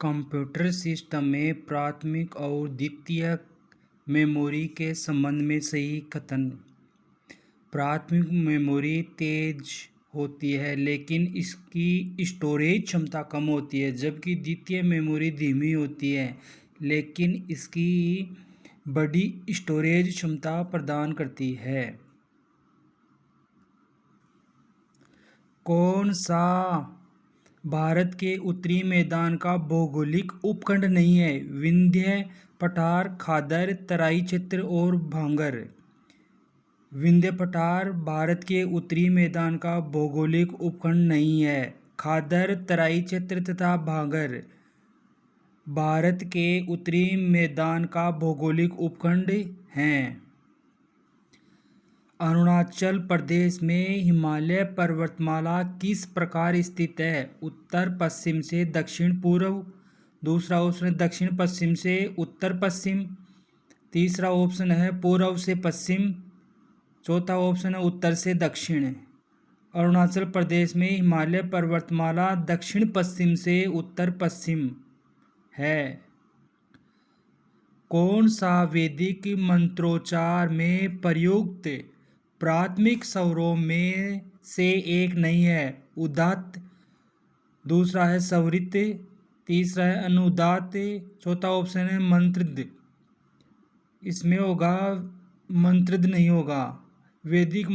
Computer system में प्राथमिक और द्वितीयक मेमोरी के संबंध में सही कथन। प्राथमिक मेमोरी तेज होती है लेकिन इसकी स्टोरेज क्षमता कम होती है, जबकि द्वितीय मेमोरी धीमी होती है लेकिन इसकी बड़ी स्टोरेज क्षमता प्रदान करती है। कौन सा भारत के उत्तरी मैदान का भौगोलिक उपखंड नहीं है? विंध्य, पठार, खादर, तराई क्षेत्र और भांगर। विंध्य पठार भारत के उत्तरी मैदान का भौगोलिक उपखंड नहीं है। खादर, तराई क्षेत्र तथा भांगर भारत के उत्तरी मैदान का भौगोलिक उपखंड हैं। अरुणाचल प्रदेश में हिमालय पर्वतमाला किस प्रकार स्थित है? उत्तर पश्चिम से दक्षिण पूर्व। दूसरा ऑप्शन है दक्षिण पश्चिम से उत्तर पश्चिम। तीसरा ऑप्शन है पूर्व से पश्चिम। चौथा ऑप्शन है उत्तर से दक्षिण। अरुणाचल प्रदेश में हिमालय पर्वतमाला दक्षिण पश्चिम से उत्तर पश्चिम है। कौन सा वैदिक मंत्रोच्चार में प्रयुक्त प्राथमिक स्वरों में से एक नहीं है? उदात्त, दूसरा है स्वरित, तीसरा है अनुदात्त, चौथा ऑप्शन है मंत्रित। इसमें होगा मंत्रित, नहीं होगा। वैदिक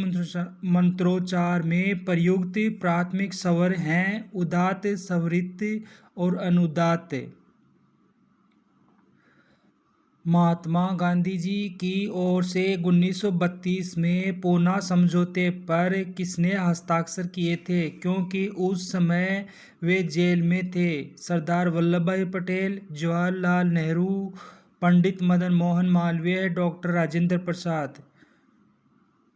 मंत्रोच्चार में प्रयुक्त प्राथमिक स्वर हैं उदात्त, स्वरित और अनुदात्त। महात्मा गांधी जी की ओर से 1932 में पूना समझौते पर किसने हस्ताक्षर किए थे? क्योंकि उस समय वे जेल में थे। सरदार वल्लभ भाई पटेल, जवाहरलाल नेहरू, पंडित मदन मोहन मालवीय, डॉक्टर राजेंद्र प्रसाद।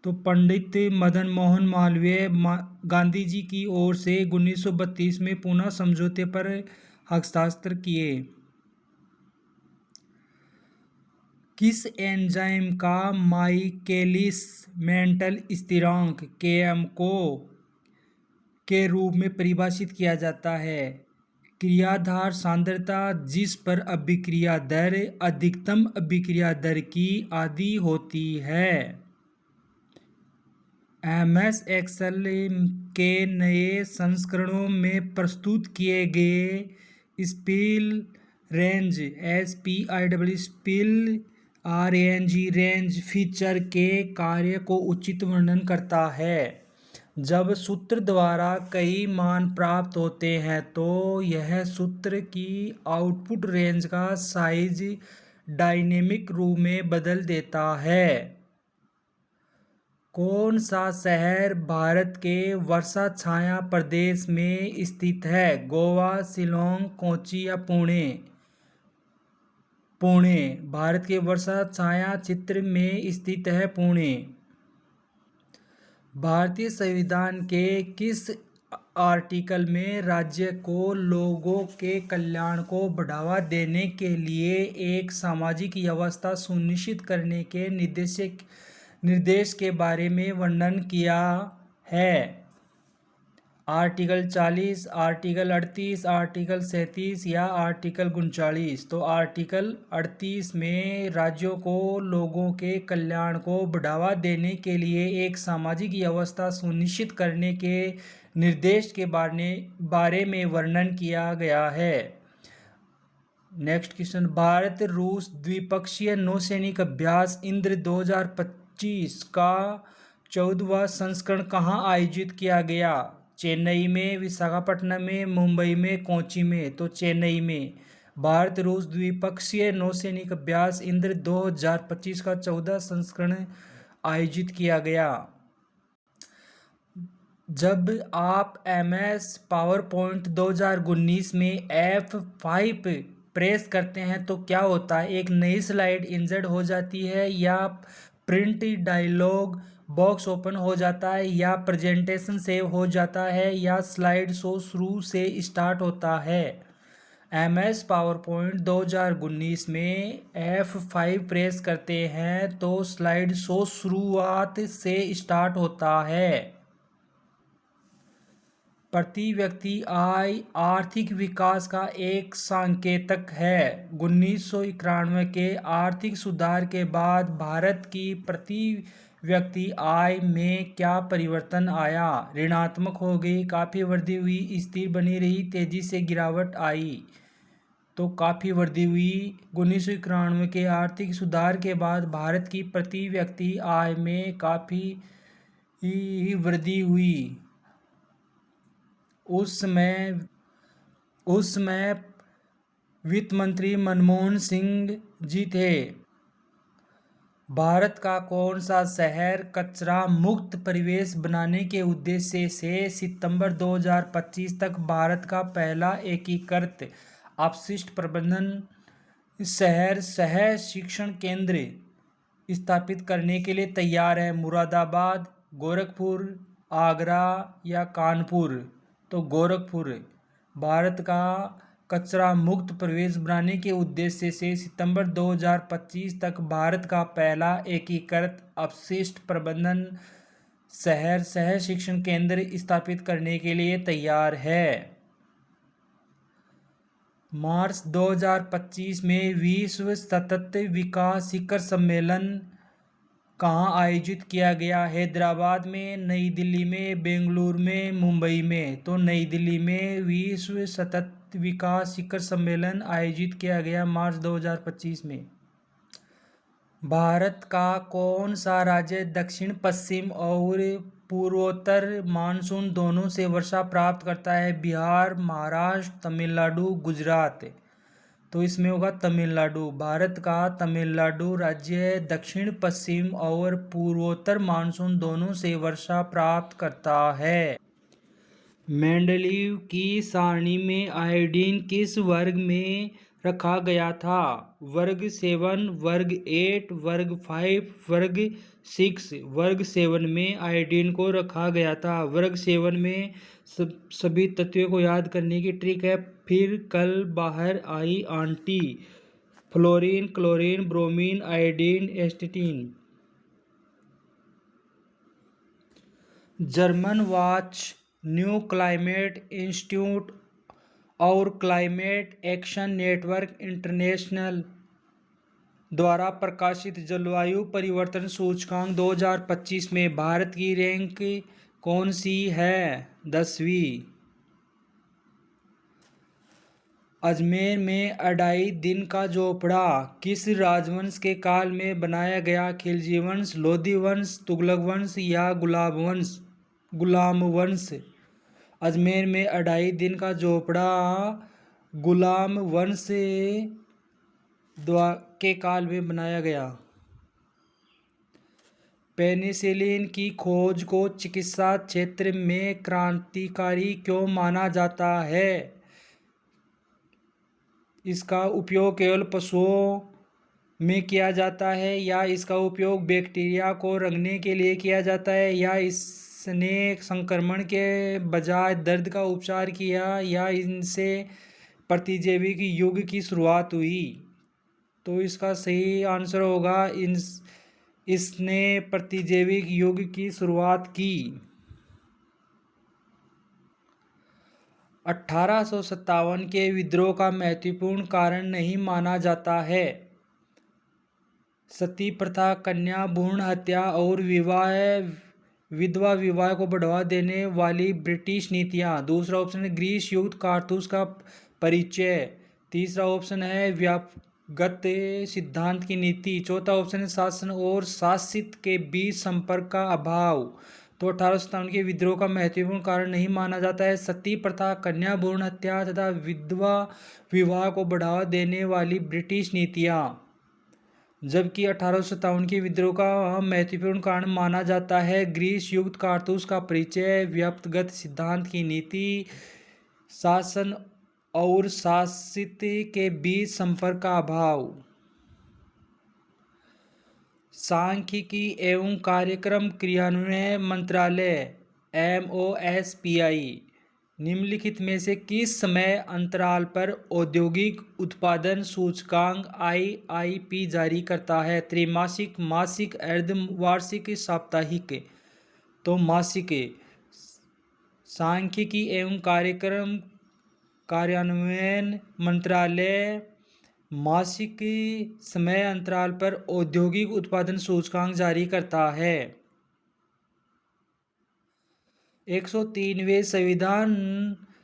तो पंडित मदन मोहन मालवीय गांधी जी की ओर से 1932 में पूना समझौते पर हस्ताक्षर किए। किस एंजाइम का माइकेलिस मेंटन स्थिरांक Km को के रूप में परिभाषित किया जाता है? क्रियाधार सांद्रता जिस पर अभिक्रिया दर अधिकतम अभिक्रिया दर की आधी होती है। MS एक्सेल के नए संस्करणों में प्रस्तुत किए गए spill range spill RNG range feature के कार्य को उचित वर्णन करता है। जब सूत्र द्वारा कई मान प्राप्त होते हैं तो यह सूत्र की आउटपुट रेंज का साइज डायनेमिक रूप में बदल देता है। कौन सा शहर भारत के वर्षा छाया प्रदेश में स्थित है? गोवा, शिलोंग, कोच्चि या पुणे? पुणे भारत के वर्षा छाया क्षेत्र में स्थित है। पुणे। भारतीय संविधान के किस आर्टिकल में राज्य को लोगों के कल्याण को बढ़ावा देने के लिए एक सामाजिक व्यवस्था सुनिश्चित करने के निर्देश के बारे में वर्णन किया है? आर्टिकल 40, आर्टिकल 38, आर्टिकल 37 या आर्टिकल 39? तो आर्टिकल 38 में राज्यों को लोगों के कल्याण को बढ़ावा देने के लिए एक सामाजिक व्यवस्था सुनिश्चित करने के निर्देश के बारे में वर्णन किया गया है। नेक्स्ट क्वेश्चन, भारत रूस द्विपक्षीय नौसैनिक अभ्यास इंद्र 2025 का 14वां संस्करण कहाँ आयोजित किया गया? चेन्नई में, विशाखापट्टनम में, मुंबई में, कोच्चि में? तो चेन्नई में। भारत रूस द्विपक्षीय नौसैनिक अभ्यास इंद्र 2025 का 14वां संस्करण आयोजित किया गया। जब आप MS पावरपॉइंट 2019 में F5 प्रेस करते हैं तो क्या होता है? एक नई स्लाइड इंसर्ट हो जाती है, या प्रिंट डायलॉग बॉक्स ओपन हो जाता है, या प्रेजेंटेशन सेव हो जाता है, या स्लाइड शो शुरू से स्टार्ट होता है? MS पावरपॉइंट 2019 में F5 प्रेस करते हैं तो स्लाइड शो शुरुआत से स्टार्ट होता है। प्रति व्यक्ति आय आर्थिक विकास का एक संकेतक है। 1991 के आर्थिक सुधार के बाद भारत की प्रति व्यक्ति आय में क्या परिवर्तन आया? ऋणात्मक हो गई, काफ़ी वृद्धि हुई, स्थिर बनी रही, तेजी से गिरावट आई? तो काफ़ी वृद्धि हुई। 1991 के आर्थिक सुधार के बाद भारत की प्रति व्यक्ति आय में काफ़ी वृद्धि हुई। उस समय वित्त मंत्री मनमोहन सिंह जी थे। भारत का कौन सा शहर कचरा मुक्त परिवेश बनाने के उद्देश्य से सितंबर 2025 तक भारत का पहला एकीकृत अपशिष्ट प्रबंधन शहर सह शिक्षण केंद्र स्थापित करने के लिए तैयार है? मुरादाबाद, गोरखपुर, आगरा या कानपुर? तो गोरखपुर। भारत का कचरा मुक्त प्रदेश बनाने के उद्देश्य से सितंबर 2025 तक भारत का पहला एकीकृत अपशिष्ट प्रबंधन शहर सह शिक्षण केंद्र स्थापित करने के लिए तैयार है। मार्च 2025 में विश्व सतत विकास शिखर सम्मेलन कहाँ आयोजित किया गया? हैदराबाद में, नई दिल्ली में, बेंगलुरु में, मुंबई में? तो नई दिल्ली में विश्व सतत विकास शिखर सम्मेलन आयोजित किया गया मार्च 2025 में। भारत का कौन सा राज्य दक्षिण पश्चिम और पूर्वोत्तर मानसून दोनों से वर्षा प्राप्त करता है? बिहार, महाराष्ट्र, तमिलनाडु, गुजरात? तो इसमें होगा तमिलनाडु। भारत का तमिलनाडु राज्य दक्षिण पश्चिम और पूर्वोत्तर मानसून दोनों से वर्षा प्राप्त करता है। मेंडलीव की सारणी में आयोडीन किस वर्ग में रखा गया था? वर्ग 7, वर्ग 8, वर्ग 5, वर्ग 6? वर्ग 7 में आयोडीन को रखा गया था। वर्ग 7 में सभी तत्वों को याद करने की ट्रिक है। फिर कल बाहर आई aunty. Fluorine, chlorine, bromine, iodine, astatine. German watch, new climate institute और क्लाइमेट एक्शन नेटवर्क इंटरनेशनल द्वारा प्रकाशित जलवायु परिवर्तन सूचकांक 2025 में भारत की रैंक कौन सी है? 10वीं। अजमेर में अढ़ाई दिन का झोपड़ा किस राजवंश के काल में बनाया गया? खिलजी वंश, लोधी वंश, तुगलक वंश या गुलाम वंश? अजमेर में अढ़ाई दिन का झोपड़ा गुलाम वंश के काल में बनाया गया। पेनिसिलिन की खोज को चिकित्सा क्षेत्र में क्रांतिकारी क्यों माना जाता है? इसका उपयोग केवल पशुओं में किया जाता है या इसका उपयोग बैक्टीरिया को रंगने के लिए किया जाता है या इसने संक्रमण के बजाय दर्द का उपचार किया या इनसे प्रतिजैविक युग की शुरुआत हुई? तो इसका सही आंसर होगा इसने प्रतिजैविक युग की शुरुआत की। 1857 के विद्रोह का महत्वपूर्ण कारण नहीं माना जाता है? सती प्रथा, कन्या भ्रूण हत्या और विधवा विवाह को बढ़ावा देने वाली ब्रिटिश नीतियां। दूसरा ऑप्शन है ग्रीस युक्त कारतूस का परिचय। तीसरा ऑप्शन है व्यापगत सिद्धांत की नीति। चौथा ऑप्शन है शासन और शासित के बीच संपर्क का अभाव। तो 1857 के विद्रोह का महत्वपूर्ण कारण नहीं माना जाता है सती प्रथा, कन्या भ्रूण हत्या तथा विधवा विवाह को बढ़ावा देने वाली ब्रिटिश नीतियां। जबकि 1857 के विद्रोह का महत्वपूर्ण कारण माना जाता है ग्रीस युक्त कारतूस का परिचय, व्यापगत सिद्धांत की नीति, शासन और शासित के बीच संपर्क का अभाव। सांख्यिकी एवं कार्यक्रम क्रियान्वयन मंत्रालय MOSPI निम्नलिखित में से किस समय अंतराल पर औद्योगिक उत्पादन सूचकांक IIP जारी करता है? त्रैमासिक, मासिक, अर्धवार्षिक, साप्ताहिक? तो मासिक। सांख्यिकी एवं कार्यक्रम कार्यान्वयन मंत्रालय मासिक समय अंतराल पर औद्योगिक उत्पादन सूचकांक जारी करता है। 103वें संविधान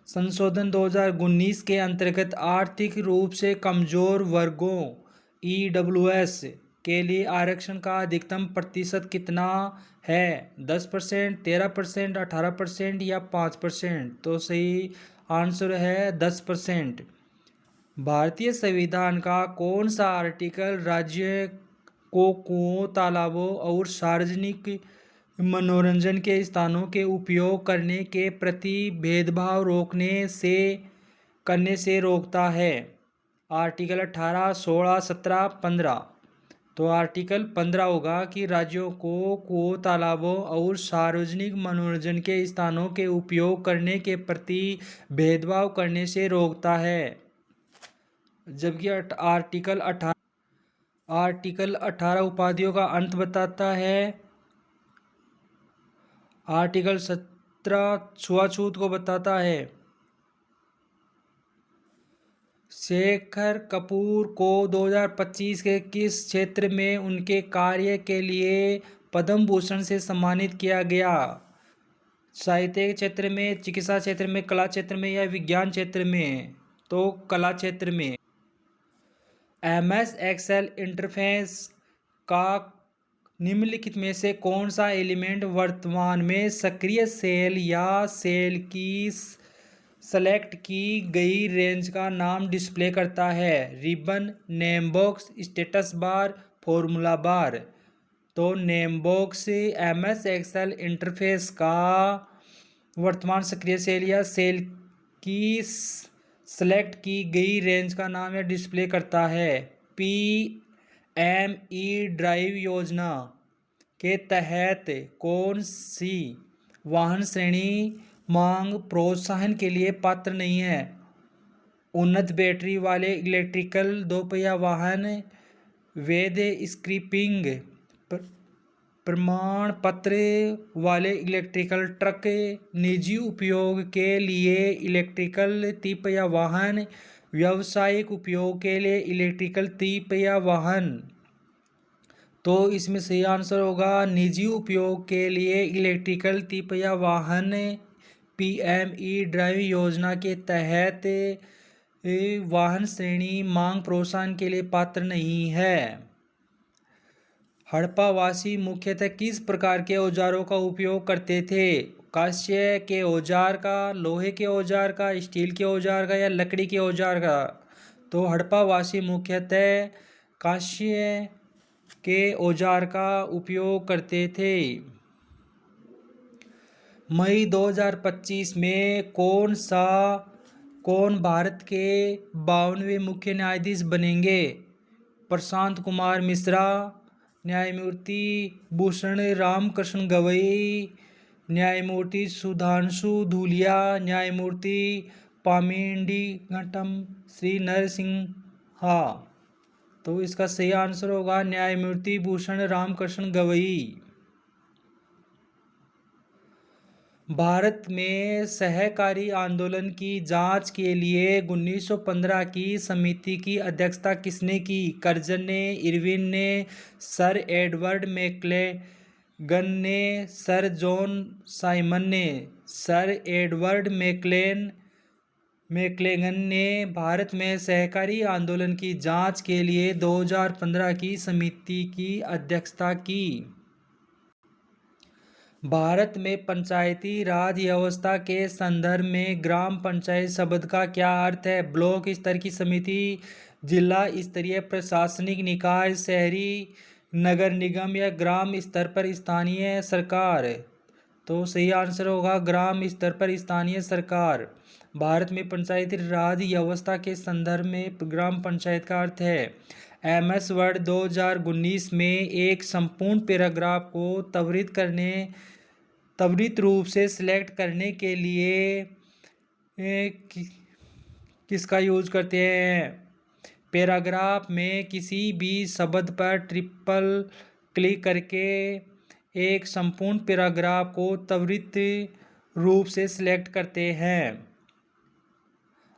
संशोधन 2019 के अंतर्गत आर्थिक रूप से कमजोर वर्गों (ईडब्ल्यूएस) के लिए आरक्षण का अधिकतम प्रतिशत कितना है? 10%, 13%, 18% या 5%? तो सही आंसर है 10%। भारतीय संविधान का कौन सा आर्टिकल राज्य को कुओं, तालाबों और सार्वजनिक मनोरंजन के स्थानों के उपयोग करने के प्रति भेदभाव करने से रोकता है? आर्टिकल 18, 16, 17, 15। तो आर्टिकल 15 होगा कि राज्यों को कुओं, तालाबों और सार्वजनिक मनोरंजन के स्थानों के उपयोग करने के प्रति भेदभाव करने से रोकता है। जबकि आर्टिकल 18 उपाधियों का अंत बताता है। आर्टिकल 17 छुआछूत को बताता है। शेखर कपूर को 2025 के किस क्षेत्र में उनके कार्य के लिए पद्म भूषण से सम्मानित किया गया? साहित्य क्षेत्र में, चिकित्सा क्षेत्र में, कला क्षेत्र में या विज्ञान क्षेत्र में? तो कला क्षेत्र में। MS एक्सेल इंटरफेस का निम्नलिखित में से कौन सा एलिमेंट वर्तमान में सक्रिय सेल या सेल की सेलेक्ट की गई रेंज का नाम डिस्प्ले करता है? Ribbon, name box, status bar, formula bar. तो name box MS Excel interface का वर्तमान सक्रिय सेल या सेल की सेलेक्ट की गई रेंज का नाम यह डिस्प्ले करता है। PME ड्राइव योजना के तहत कौन सी वाहन श्रेणी मांग प्रोत्साहन के लिए पात्र नहीं है? उन्नत बैटरी वाले इलेक्ट्रिकल दोपहिया वाहन, वैध स्क्रैपिंग प्रमाण पत्र वाले इलेक्ट्रिकल ट्रक, निजी उपयोग के लिए इलेक्ट्रिकल तिपहिया वाहन, व्यावसायिक उपयोग के लिए इलेक्ट्रिकल तिपहिया वाहन। तो इसमें सही आंसर होगा निजी उपयोग के लिए इलेक्ट्रिकल तिपहिया वाहन PME ड्राइव योजना के तहत वाहन श्रेणी मांग प्रोत्साहन के लिए पात्र नहीं है। हड़प्पावासी मुख्यतः किस प्रकार के औजारों का उपयोग करते थे? कांस्य के औजार का, लोहे के औजार का, स्टील के औजार का या लकड़ी के औजार का? तो हड़प्पावासी मुख्यतः कांस्य के औजार का उपयोग करते थे। मई 2025 में कौन भारत के 52वें मुख्य न्यायाधीश बनेंगे? प्रशांत कुमार मिश्रा, न्यायमूर्ति भूषण राम कृष्ण गवई, न्यायमूर्ति सुधांशु धूलिया, न्यायमूर्ति पामेडिंगटम श्री नरसिम्हा। तो इसका सही आंसर होगा न्यायमूर्ति भूषण राम कृष्ण गवई। भारत में सहकारी आंदोलन की जांच के लिए 1915 की समिति की अध्यक्षता किसने की? कर्जन ने, इरविन ने, सर एडवर्ड मैक्लेगन ने, सर जॉन साइमन ने? सर एडवर्ड मैक्लेगन ने भारत में सहकारी आंदोलन की जांच के लिए 2015 की समिति की अध्यक्षता की। भारत में पंचायती राज व्यवस्था के संदर्भ में ग्राम पंचायत शब्द का क्या अर्थ है? ब्लॉक स्तर की समिति, जिला स्तरीय प्रशासनिक निकाय, शहरी नगर निगम या ग्राम स्तर पर स्थानीय सरकार? तो सही आंसर होगा ग्राम स्तर पर स्थानीय सरकार। भारत में पंचायती राज व्यवस्था के संदर्भ में ग्राम पंचायत का अर्थ है। MS वर्ड 2019 में एक संपूर्ण पैराग्राफ को त्वरित रूप से सिलेक्ट करने के लिए किसका यूज करते हैं? पैराग्राफ में किसी भी शब्द पर ट्रिपल क्लिक करके एक संपूर्ण पैराग्राफ को त्वरित रूप से सिलेक्ट करते हैं।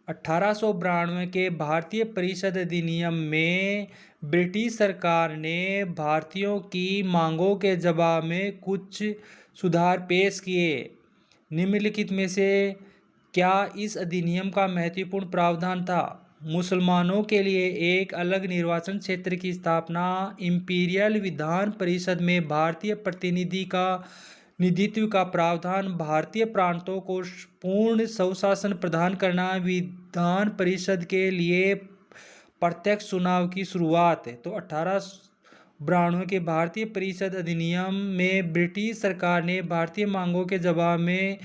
1892 के भारतीय परिषद अधिनियम में ब्रिटिश सरकार ने भारतीयों की मांगों के जवाब में कुछ सुधार पेश किए। निम्नलिखित में से क्या इस अधिनियम का महत्वपूर्ण प्रावधान था? मुसलमानों के लिए एक अलग निर्वाचन क्षेत्र की स्थापना, इंपीरियल विधान परिषद में भारतीय प्रतिनिधित्व का प्रावधान, भारतीय प्रांतों को पूर्ण स्वशासन प्रदान करना, विधान परिषद के लिए प्रत्यक्ष चुनाव की शुरुआत। तो 1892 के भारतीय परिषद अधिनियम में ब्रिटिश सरकार ने भारतीय मांगों के जवाब में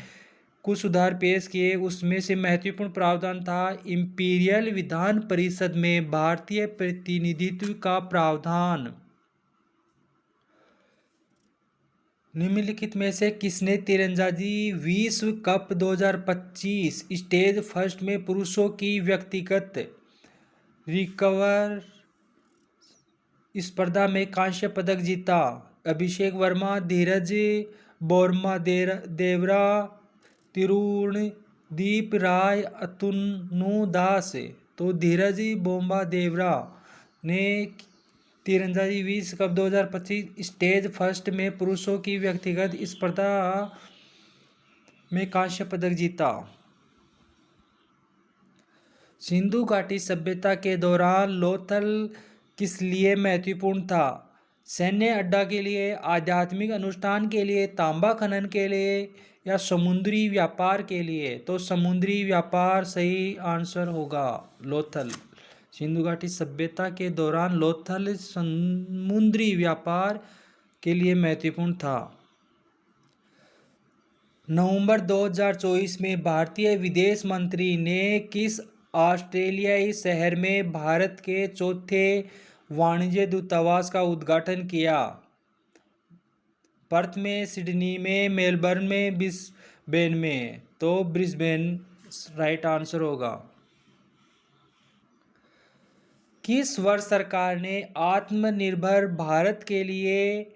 कुछ सुधार पेश किए। उसमें से महत्वपूर्ण प्रावधान था इंपीरियल विधान परिषद में भारतीय प्रतिनिधित्व का प्रावधान। निम्नलिखित में से किसने तीरंदाजी विश्व कप 2025 स्टेज फर्स्ट में पुरुषों की व्यक्तिगत रिकर्व स्पर्धा में कांस्य पदक जीता? अभिषेक वर्मा, धीरज बोम्मादेवरा, तिरुणदीप राय, अतनु दास। तो धीरज बोम्मादेवरा ने तीरंदाजी विश्व कप 2025 स्टेज फर्स्ट में पुरुषों की व्यक्तिगत स्पर्धा में कांस्य पदक जीता। सिंधु घाटी सभ्यता के दौरान लोथल किस लिए महत्वपूर्ण था? सैन्य अड्डा के लिए, आध्यात्मिक अनुष्ठान के लिए, तांबा खनन के लिए या समुद्री व्यापार के लिए? तो समुद्री व्यापार सही आंसर होगा लोथल। सिंधु घाटी सभ्यता के दौरान लोथल समुद्री व्यापार के लिए महत्वपूर्ण था। नवंबर 2024 में भारतीय विदेश मंत्री ने किस ऑस्ट्रेलियाई शहर में भारत के चौथे वाणिज्य दूतावास का उद्घाटन किया? पर्थ में, सिडनी में, मेलबर्न में, ब्रिस्बेन में? तो ब्रिस्बेन राइट आंसर होगा। किस वर्ष सरकार ने आत्मनिर्भर भारत के लिए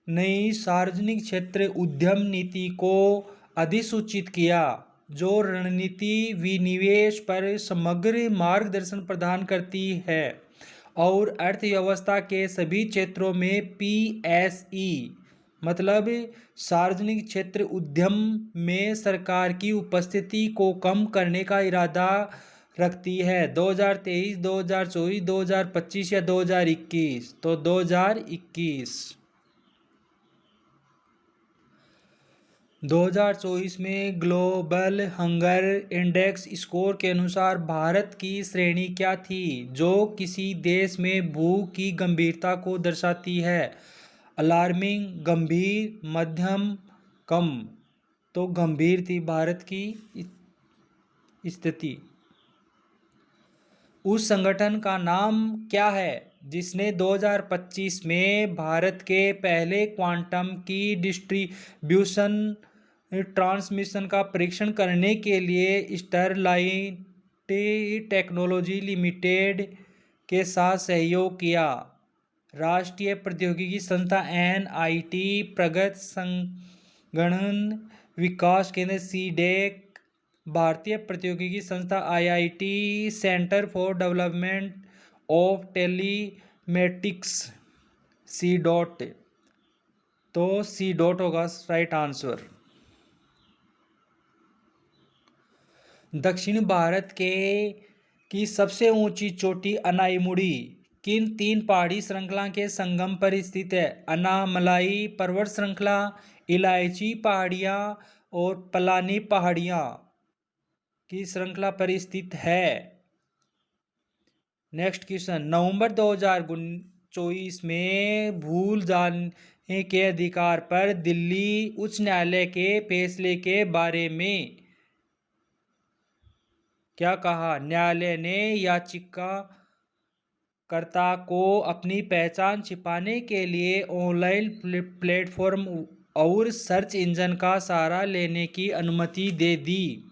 नई सार्वजनिक क्षेत्र उद्यम नीति को अधिसूचित किया, जो रणनीति विनिवेश पर समग्र मार्गदर्शन प्रदान करती है और अर्थव्यवस्था के सभी क्षेत्रों में पीएसई मतलब सार्वजनिक क्षेत्र उद्यम में सरकार की उपस्थिति को कम करने का इरादा रखती है? 2023, 2024, 2025 या 2021? तो 2021। 2024 में ग्लोबल हंगर इंडेक्स स्कोर के अनुसार भारत की श्रेणी क्या थी, जो किसी देश में भूख की गंभीरता को दर्शाती है? अलार्मिंग, गंभीर, मध्यम, कम? तो गंभीर थी भारत की स्थिति। उस संगठन का नाम क्या है जिसने 2025 में भारत के पहले क्वांटम की डिस्ट्रीब्यूशन ट्रांसमिशन का परीक्षण करने के लिए स्टरलाइट टेक्नोलॉजी लिमिटेड के साथ सहयोग किया? राष्ट्रीय प्रौद्योगिकी संस्था एनआईटी, प्रगत संगणन विकास केंद्र सीडेक, भारतीय प्रौद्योगिकी संस्था IIT, centre for development of telematics C dot? तो सी डॉट होगा राइट आंसर। दक्षिण भारत की सबसे ऊंची चोटी अनाईमुड़ी किन तीन पहाड़ी श्रृंखला के संगम पर स्थित है? अनामलाई पर्वत श्रृंखला, इलायची पहाड़ियाँ और पलानी पहाड़ियाँ की श्रृंखला पर स्थित है। नेक्स्ट क्वेश्चन, नवंबर 2024 में भूल जाने के अधिकार पर दिल्ली उच्च न्यायालय के फैसले के बारे में क्या कहा? न्यायालय ने याचिकाकर्ता को अपनी पहचान छिपाने के लिए ऑनलाइन प्लेटफॉर्म और सर्च इंजन का सहारा लेने की अनुमति दे दी।